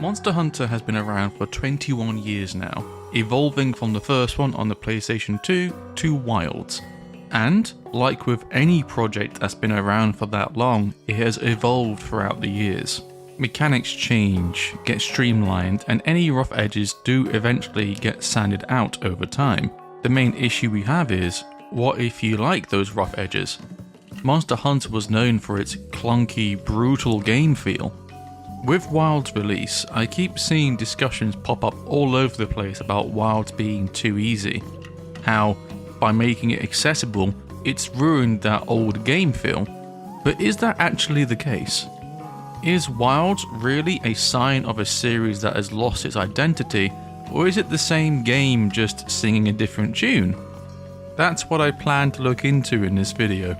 Monster Hunter has been around for 21 years now, evolving from the first one on the PlayStation 2 to Wilds. And, like with any project that's been around for that long, it has evolved throughout the years. Mechanics change, get streamlined, and any rough edges do eventually get sanded out over time. The main issue we have is, what if you like those rough edges? Monster Hunter was known for its clunky, brutal game feel. With Wild's release, I keep seeing discussions pop up all over the place about Wilds being too easy. How, by making it accessible, it's ruined that old game feel. But is that actually the case? Is Wilds really a sign of a series that has lost its identity, or is it the same game just singing a different tune? That's what I plan to look into in this video.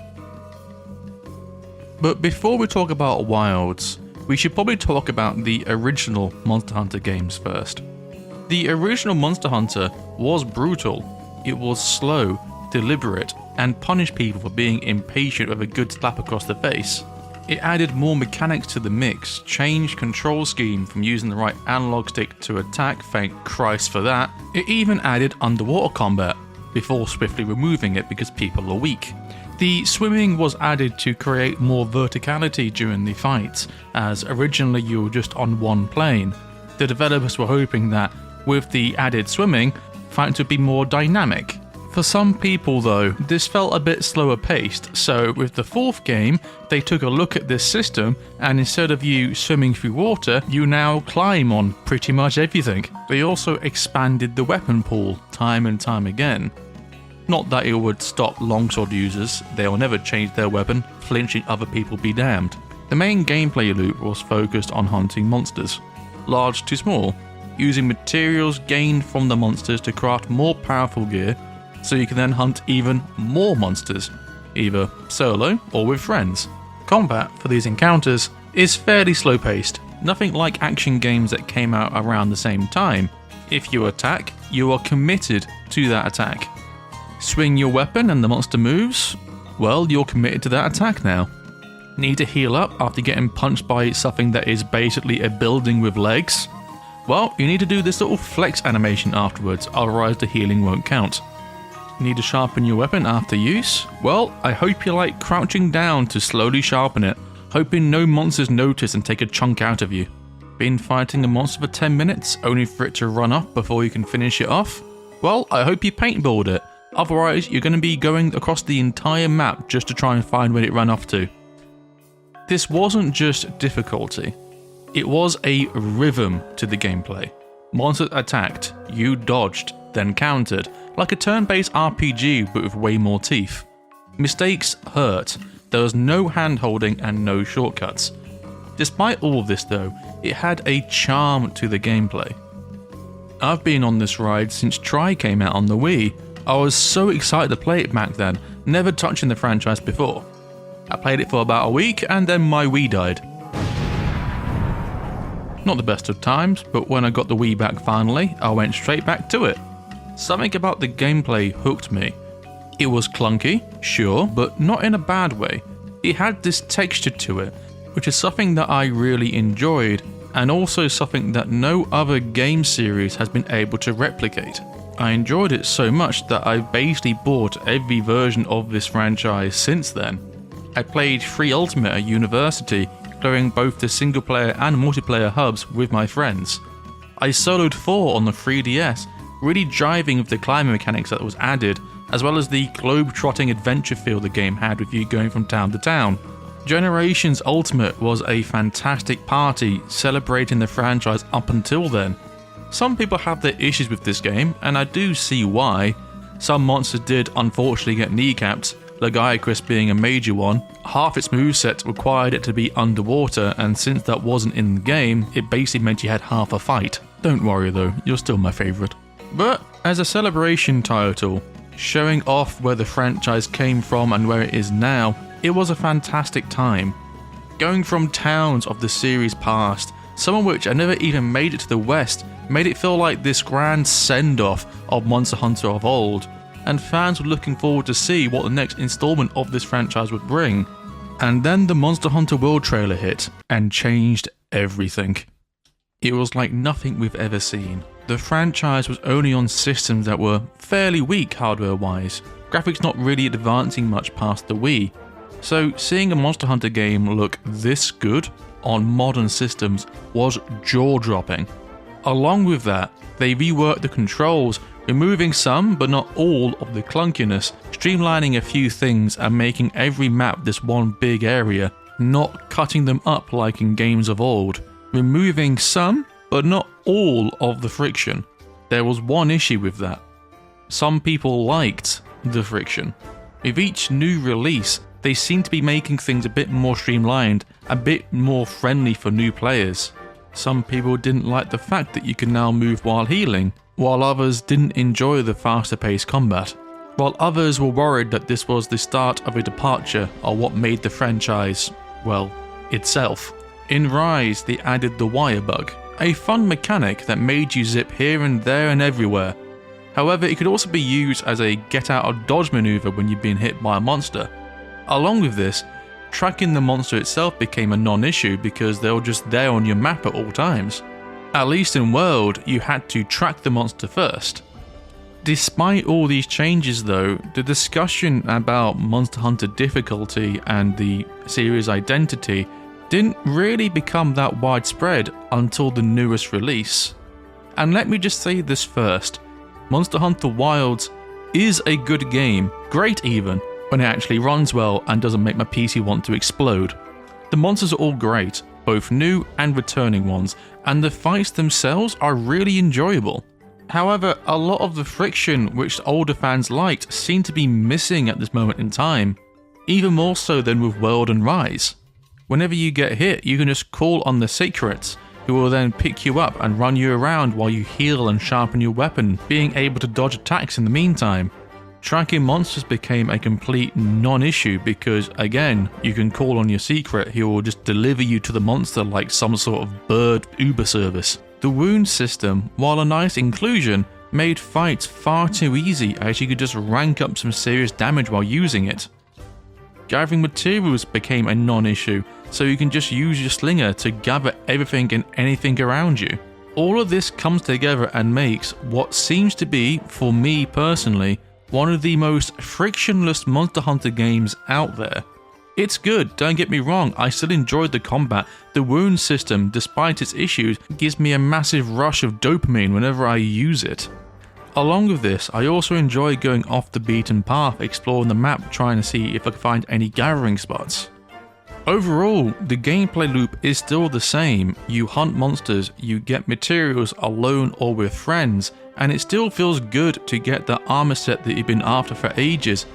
But before we talk about Wilds, we should probably talk about the original Monster Hunter games first. The original Monster Hunter was brutal. It was slow, deliberate, and punished people for being impatient with a good slap across the face. It added more mechanics to the mix, changed control scheme from using the right analog stick to attack, thank Christ for that. It even added underwater combat, before swiftly removing it because people are weak. The swimming was added to create more verticality during the fights, as originally you were just on one plane. The developers were hoping that, with the added swimming, fights would be more dynamic. For some people though, this felt a bit slower paced, so with the fourth game, they took a look at this system, and instead of you swimming through water, you now climb on pretty much everything. They also expanded the weapon pool time and time again. Not that it would stop longsword users, they'll never change their weapon, flinching other people be damned. The main gameplay loop was focused on hunting monsters, large to small, using materials gained from the monsters to craft more powerful gear, so you can then hunt even more monsters, either solo or with friends. Combat for these encounters is fairly slow paced, nothing like action games that came out around the same time. If you attack, you are committed to that attack. Swing your weapon and the monster moves, well, you're committed to that attack now. Need to heal up after getting punched by something that is basically a building with legs? Well, you need to do this little flex animation afterwards, otherwise the healing won't count. Need to sharpen your weapon after use? Well, I hope you like crouching down to slowly sharpen it, hoping no monsters notice and take a chunk out of you. Been fighting a monster for 10 minutes, only for it to run off before you can finish it off? Well, I hope you paintballed it. Otherwise, you're going to be going across the entire map just to try and find where it ran off to. This wasn't just difficulty, it was a rhythm to the gameplay. Monsters attacked, you dodged, then countered, like a turn-based RPG but with way more teeth. Mistakes hurt, there was no hand-holding and no shortcuts. Despite all of this though, it had a charm to the gameplay. I've been on this ride since Tri came out on the Wii. I was so excited to play it back then, never touching the franchise before. I played it for about a week and then my Wii died. Not the best of times, but when I got the Wii back finally, I went straight back to it. Something about the gameplay hooked me. It was clunky, sure, but not in a bad way. It had this texture to it, which is something that I really enjoyed, and also something that no other game series has been able to replicate. I enjoyed it so much that I've basically bought every version of this franchise since then. I played 3 Ultimate at university, clearing both the single player and multiplayer hubs with my friends. I soloed 4 on the 3DS, really jiving with the climbing mechanics that was added, as well as the globe-trotting adventure feel the game had with you going from town to town. Generations Ultimate was a fantastic party, celebrating the franchise up until then. Some people have their issues with this game, and I do see why. Some monsters did unfortunately get kneecapped, Legiacris being a major one. Half its moveset required it to be underwater, and since that wasn't in the game, it basically meant you had half a fight. Don't worry though, you're still my favourite. But as a celebration title, showing off where the franchise came from and where it is now, it was a fantastic time. Going from towns of the series past, some of which I never even made it to the West, made it feel like this grand send-off of Monster Hunter of old, and fans were looking forward to see what the next installment of this franchise would bring. And then the Monster Hunter World trailer hit, and changed everything. it was like nothing we've ever seen. The franchise was only on systems that were fairly weak hardware-wise, graphics not really advancing much past the Wii. So seeing a Monster Hunter game look this good on modern systems was jaw-dropping. Along with that, they reworked the controls, removing some but not all of the clunkiness, streamlining a few things and making every map this one big area, not cutting them up like in games of old, removing some but not all of the friction. There was one issue with that. Some people liked the friction. With each new release, they seem to be making things a bit more streamlined, a bit more friendly for new players. Some people didn't like the fact that you can now move while healing, while others didn't enjoy the faster paced combat. While others were worried that this was the start of a departure of what made the franchise, well, itself. In Rise, they added the wire bug, a fun mechanic that made you zip here and there and everywhere. However, it could also be used as a get out of dodge maneuver when you've been hit by a monster. Along with this, tracking the monster itself became a non-issue because they were just there on your map at all times. At least in World, you had to track the monster first. Despite all these changes though, the discussion about Monster Hunter difficulty and the series' identity didn't really become that widespread until the newest release. And let me just say this first, Monster Hunter Wilds is a good game, great even, when it actually runs well and doesn't make my PC want to explode. The monsters are all great, both new and returning ones, and the fights themselves are really enjoyable. However, a lot of the friction which older fans liked seem to be missing at this moment in time, even more so than with World and Rise. Whenever you get hit, you can just call on the secrets, who will then pick you up and run you around while you heal and sharpen your weapon, being able to dodge attacks in the meantime. Tracking monsters became a complete non-issue because, again, you can call on your secret, he will just deliver you to the monster like some sort of bird Uber service. The wound system, while a nice inclusion, made fights far too easy as you could just rank up some serious damage while using it. Gathering materials became a non-issue, so you can just use your slinger to gather everything and anything around you. All of this comes together and makes what seems to be, for me personally, one of the most frictionless Monster Hunter games out there. It's good, don't get me wrong, I still enjoyed the combat. The wound system, despite its issues, gives me a massive rush of dopamine whenever I use it. Along with this, I also enjoy going off the beaten path, exploring the map, trying to see if I can find any gathering spots. Overall, the gameplay loop is still the same. You hunt monsters, you get materials alone or with friends, and it still feels good to get the armor set that you've been after for ages.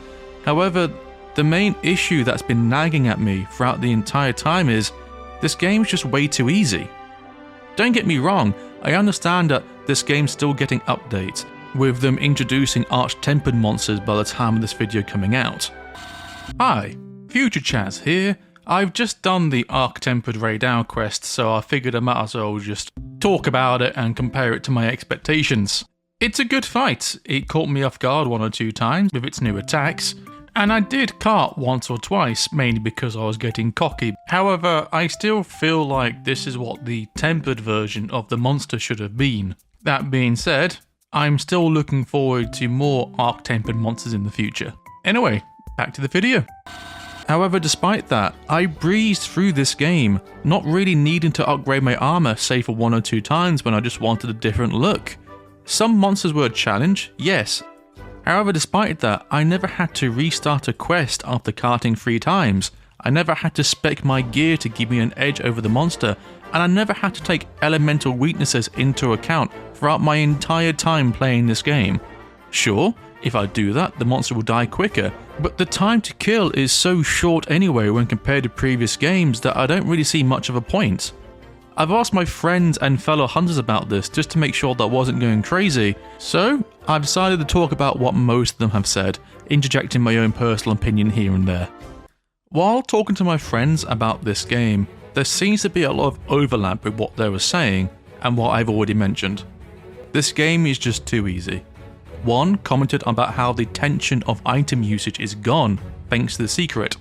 However, the main issue that's been nagging at me throughout the entire time is, this game's just way too easy. Don't get me wrong, I understand that this game's still getting updates, with them introducing arch-tempered monsters by the time of this video coming out. Hi, Future Chaz here. I've just done the arch-tempered REDASH quest, so I figured I might as well just talk about it and compare it to my expectations. It's a good fight. It caught me off guard one or two times with its new attacks, and I did cart once or twice, mainly because I was getting cocky. However, I still feel like this is what the tempered version of the monster should have been. That being said, I'm still looking forward to more arc-tempered monsters in the future. Anyway, back to the video. However, despite that, I breezed through this game, not really needing to upgrade my armor save for one or two times when I just wanted a different look. Some monsters were a challenge, yes. However, despite that, I never had to restart a quest after carting 3 times. I never had to spec my gear to give me an edge over the monster, and I never had to take elemental weaknesses into account throughout my entire time playing this game. Sure, if I do that, the monster will die quicker, but the time to kill is so short anyway when compared to previous games that I don't really see much of a point. I've asked my friends and fellow hunters about this just to make sure that I wasn't going crazy, so I've decided to talk about what most of them have said, interjecting my own personal opinion here and there. While talking to my friends about this game, there seems to be a lot of overlap with what they were saying and what I've already mentioned. This game is just too easy. One commented about how the tension of item usage is gone thanks to the secret.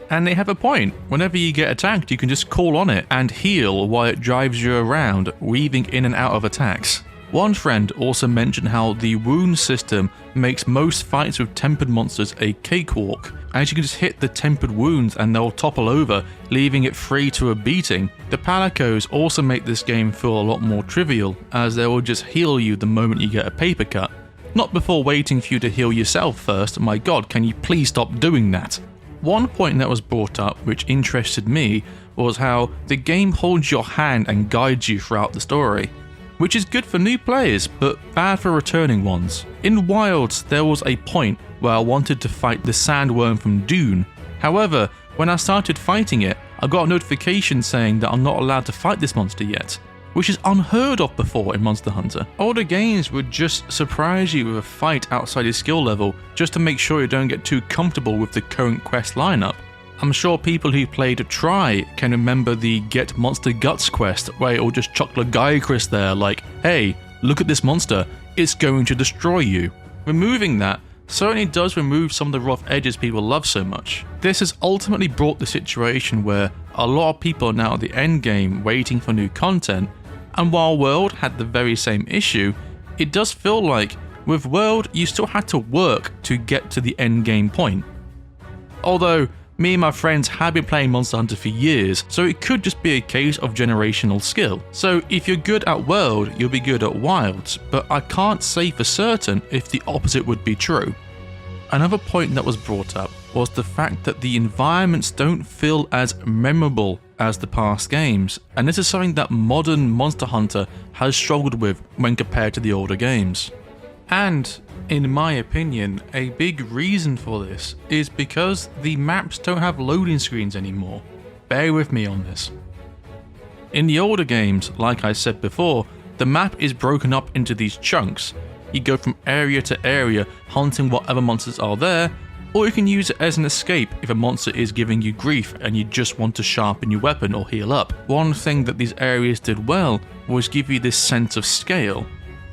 And they have a point. Whenever you get attacked, you can just call on it and heal while it drives you around, weaving in and out of attacks. One friend also mentioned how the wound system makes most fights with tempered monsters a cakewalk, as you can just hit the tempered wounds and they'll topple over, leaving it free to a beating. The palicos also make this game feel a lot more trivial, as they will just heal you the moment you get a paper cut. Not before waiting for you to heal yourself first. My god, can you please stop doing that? One point that was brought up which interested me was how the game holds your hand and guides you throughout the story, which is good for new players but bad for returning ones. In Wilds there was a point where I wanted to fight the sandworm from Dune. However, when I started fighting it, I got a notification saying that I'm not allowed to fight this monster yet, which is unheard of before in Monster Hunter. Older games would just surprise you with a fight outside your skill level just to make sure you don't get too comfortable with the current quest lineup. I'm sure people who played Try can remember the Get Monster Guts quest where it will just chuck Lagiacrus there like, hey, look at this monster, it's going to destroy you. Removing that certainly does remove some of the rough edges people love so much. This has ultimately brought the situation where a lot of people are now at the end game waiting for new content, and while World had the very same issue, it does feel like with World you still had to work to get to the end game point. Although me and my friends have been playing Monster Hunter for years, so it could just be a case of generational skill. So if you're good at World, you'll be good at Wilds, but I can't say for certain if the opposite would be true. Another point that was brought up was the fact that the environments don't feel as memorable as the past games, and this is something that modern Monster Hunter has struggled with when compared to the older games. And in my opinion, a big reason for this is because the maps don't have loading screens anymore. Bear with me on this. In the older games, like I said before, the map is broken up into these chunks. You go from area to area hunting whatever monsters are there, or you can use it as an escape if a monster is giving you grief and you just want to sharpen your weapon or heal up. One thing that these areas did well was give you this sense of scale.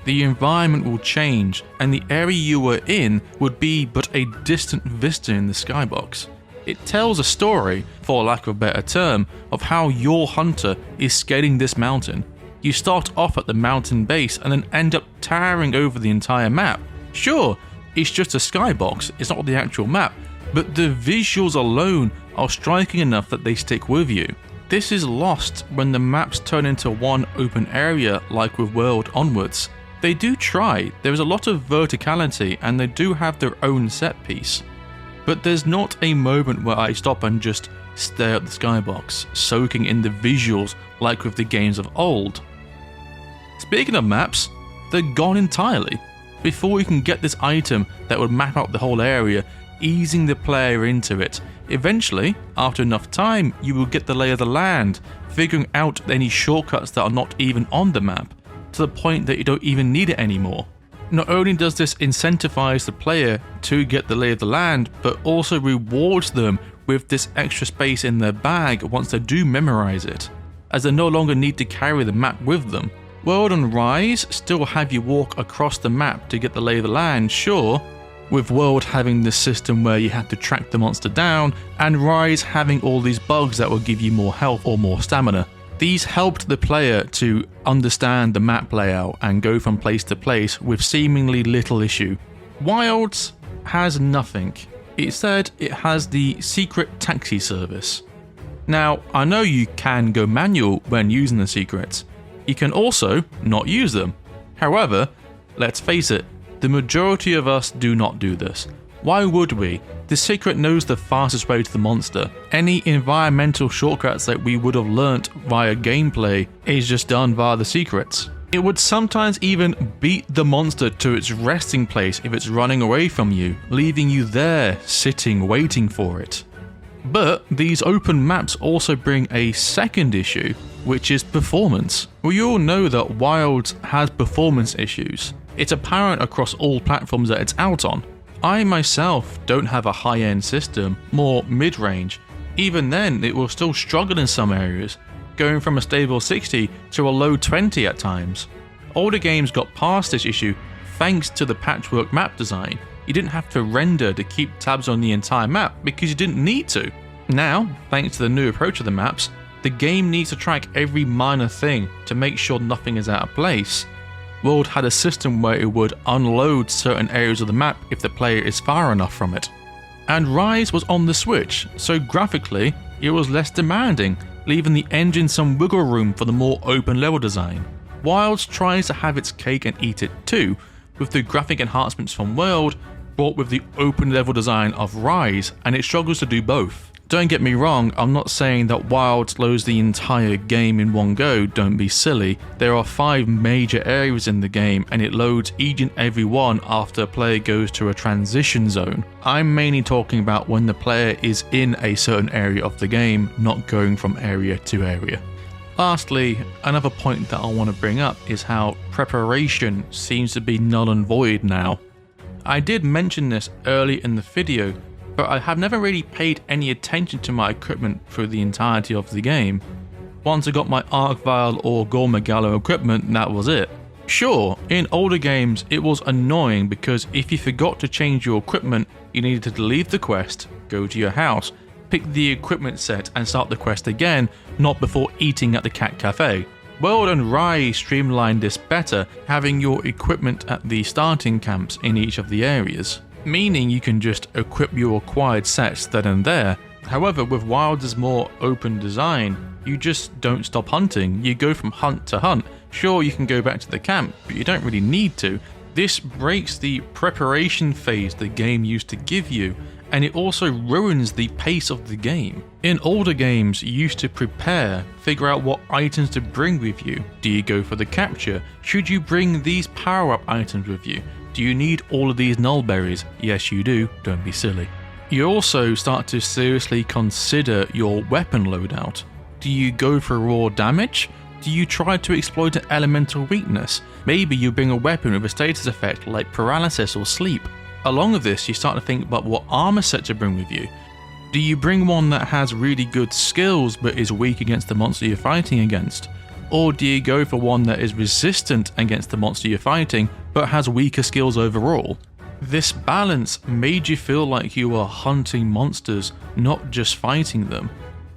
The environment will change, and the area you were in would be but a distant vista in the skybox. It tells a story, for lack of a better term, of how your hunter is scaling this mountain. You start off at the mountain base and then end up towering over the entire map. Sure, it's just a skybox, it's not the actual map, but the visuals alone are striking enough that they stick with you. This is lost when the maps turn into one open area like with World onwards. They do try, there is a lot of verticality and they do have their own set piece. But there's not a moment where I stop and just stare at the skybox, soaking in the visuals like with the games of old. Speaking of maps, they're gone entirely. Before you can get this item that would map out the whole area, easing the player into it. Eventually, after enough time, you will get the lay of the land, figuring out any shortcuts that are not even on the map, to the point that you don't even need it anymore. Not only does this incentivize the player to get the lay of the land, but also rewards them with this extra space in their bag once they do memorize it, as they no longer need to carry the map with them. World and Rise still have you walk across the map to get the lay of the land, sure, with World having this system where you have to track the monster down, and Rise having all these bugs that will give you more health or more stamina. These helped the player to understand the map layout and go from place to place with seemingly little issue. Wilds has nothing. It said it has the secret taxi service. Now, I know you can go manual when using the secrets. You can also not use them. However, let's face it, the majority of us do not do this. Why would we? The secret knows the fastest way to the monster. Any environmental shortcuts that we would have learnt via gameplay is just done via the secrets. It would sometimes even beat the monster to its resting place if it's running away from you, leaving you there, sitting, waiting for it. But these open maps also bring a second issue, which is performance. We all know that Wilds has performance issues. It's apparent across all platforms that it's out on. I myself don't have a high-end system, more mid-range. Even then, it will still struggle in some areas, going from a stable 60 to a low 20 at times. Older games got past this issue thanks to the patchwork map design. You didn't have to render to keep tabs on the entire map because you didn't need to. Now, thanks to the new approach of the maps, the game needs to track every minor thing to make sure nothing is out of place. World had a system where it would unload certain areas of the map if the player is far enough from it. And Rise was on the Switch, so graphically, it was less demanding, leaving the engine some wiggle room for the more open level design. Wilds tries to have its cake and eat it too, with the graphic enhancements from World brought with the open level design of Rise, and it struggles to do both. Don't get me wrong, I'm not saying that Wilds loads the entire game in one go, don't be silly. There are 5 major areas in the game and it loads each and every one after a player goes to a transition zone. I'm mainly talking about when the player is in a certain area of the game, not going from area to area. Lastly, another point that I want to bring up is how preparation seems to be null and void now. I did mention this early in the video, but I have never really paid any attention to my equipment through the entirety of the game. Once I got my Arc Vial or Gourmet Gallo equipment, that was it. Sure, in older games it was annoying because if you forgot to change your equipment, you needed to leave the quest, go to your house, pick the equipment set and start the quest again, not before eating at the Cat Cafe. World and Rise streamlined this better, having your equipment at the starting camps in each of the areas, meaning you can just equip your acquired sets then and there. However, with Wilds' more open design, you just don't stop hunting, you go from hunt to hunt. Sure, you can go back to the camp, but you don't really need to. This breaks the preparation phase the game used to give you, and it also ruins the pace of the game. In older games, you used to prepare, figure out what items to bring with you. Do you go for the capture? Should you bring these power-up items with you? Do you need all of these null berries? Yes you do, don't be silly. You also start to seriously consider your weapon loadout. Do you go for raw damage? Do you try to exploit an elemental weakness? Maybe you bring a weapon with a status effect like paralysis or sleep. Along with this, you start to think about what armor set to bring with you. Do you bring one that has really good skills but is weak against the monster you're fighting against? Or do you go for one that is resistant against the monster you're fighting but has weaker skills overall? This balance made you feel like you were hunting monsters, not just fighting them.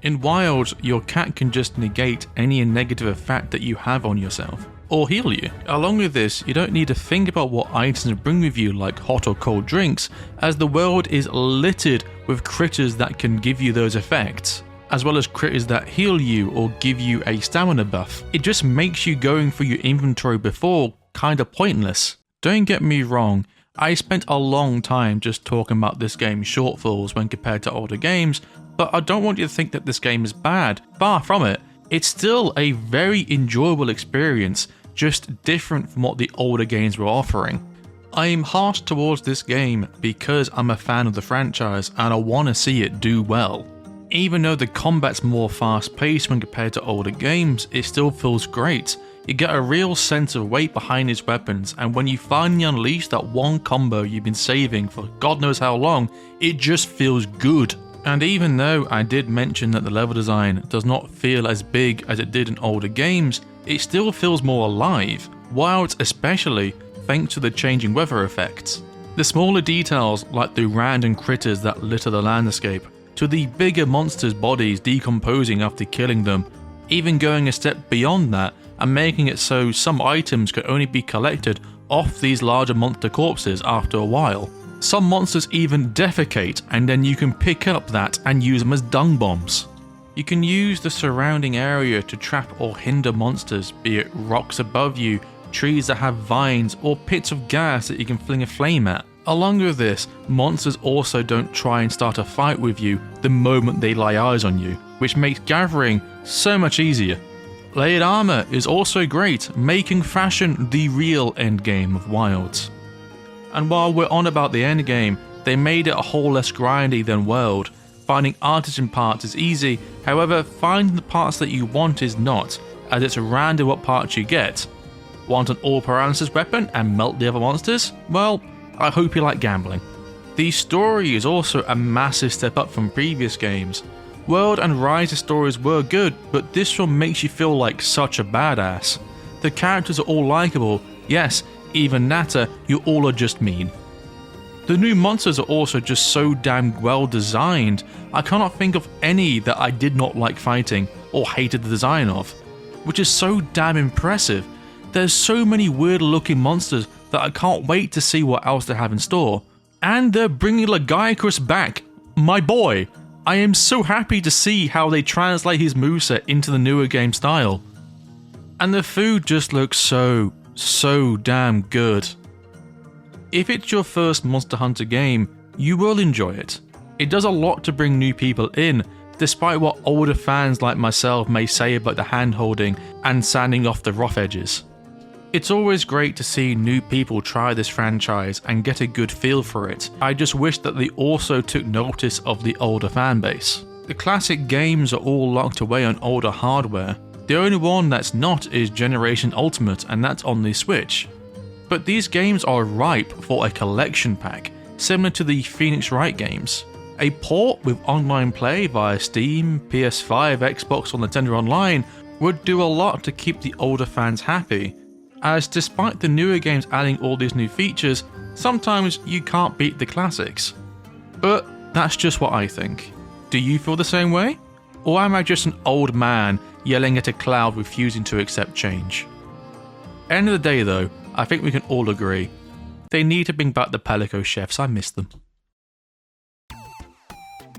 In Wild, your cat can just negate any negative effect that you have on yourself, or heal you. Along with this, you don't need to think about what items to bring with you like hot or cold drinks, as the world is littered with critters that can give you those effects, as well as critters that heal you or give you a stamina buff. It just makes you going through your inventory before kinda pointless. Don't get me wrong, I spent a long time just talking about this game's shortfalls when compared to older games, but I don't want you to think that this game is bad. Far from it. It's still a very enjoyable experience, just different from what the older games were offering. I'm harsh towards this game because I'm a fan of the franchise and I want to see it do well. Even though the combat's more fast paced when compared to older games, it still feels great. You get a real sense of weight behind his weapons, and when you finally unleash that one combo you've been saving for God knows how long, it just feels good. And even though I did mention that the level design does not feel as big as it did in older games, it still feels more alive, Wilds especially, thanks to the changing weather effects. The smaller details like the random critters that litter the landscape, to the bigger monsters' bodies decomposing after killing them, even going a step beyond that and making it so some items could only be collected off these larger monster corpses after a while. Some monsters even defecate, and then you can pick up that and use them as dung bombs. You can use the surrounding area to trap or hinder monsters, be it rocks above you, trees that have vines, or pits of gas that you can fling a flame at. Along with this, monsters also don't try and start a fight with you the moment they lay eyes on you, which makes gathering so much easier. Layered armor is also great, making fashion the real endgame of Wilds. And while we're on about the endgame, they made it a whole less grindy than World. Finding artisan parts is easy, however finding the parts that you want is not, as it's random what parts you get. Want an all paralysis weapon and melt the other monsters? Well, I hope you like gambling. The story is also a massive step up from previous games. World and Rise's stories were good, but this one makes you feel like such a badass. The characters are all likeable, yes, even Natter, you all are just mean. The new monsters are also just so damn well designed. I cannot think of any that I did not like fighting or hated the design of, which is so damn impressive. There's so many weird looking monsters that I can't wait to see what else they have in store. And they're bringing Lagiacrus back, my boy. I am so happy to see how they translate his moveset into the newer game style. And the food just looks so damn good. If it's your first Monster Hunter game, you will enjoy it. It does a lot to bring new people in, despite what older fans like myself may say about the hand-holding and sanding off the rough edges. It's always great to see new people try this franchise and get a good feel for it. I just wish that they also took notice of the older fanbase. The classic games are all locked away on older hardware. The only one that's not is Generation Ultimate, and that's on the Switch. But these games are ripe for a collection pack, similar to the Phoenix Wright games. A port with online play via Steam, PS5, Xbox or Nintendo Online would do a lot to keep the older fans happy, as despite the newer games adding all these new features, sometimes you can't beat the classics. But that's just what I think. Do you feel the same way? Or am I just an old man yelling at a cloud refusing to accept change? End of the day though, I think we can all agree. They need to bring back the Pelico chefs, I miss them.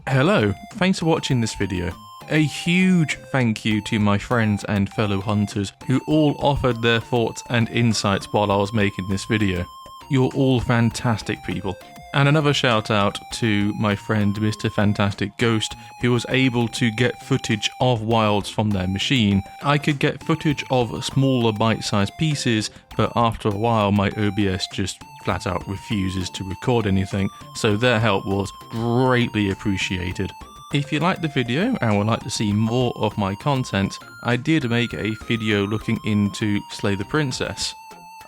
Hello, thanks for watching this video. A huge thank you to my friends and fellow hunters who all offered their thoughts and insights while I was making this video. You're all fantastic people. And another shout out to my friend Mr. Fantastic Ghost, who was able to get footage of wilds from their machine. I could get footage of smaller bite-sized pieces, but after a while my OBS just flat out refuses to record anything, so their help was greatly appreciated. If you liked the video and would like to see more of my content, I did make a video looking into Slay the Princess.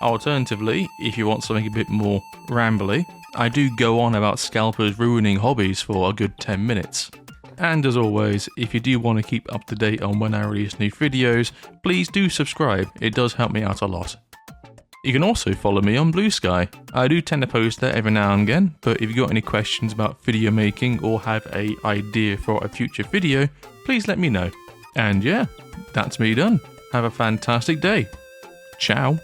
Alternatively, if you want something a bit more rambly, I do go on about scalpers ruining hobbies for a good 10 minutes. And as always, if you do want to keep up to date on when I release new videos, please do subscribe, it does help me out a lot. You can also follow me on Blue Sky. I do tend to post there every now and again, but if you've got any questions about video making or have an idea for a future video, please let me know. And yeah, that's me done. Have a fantastic day. Ciao.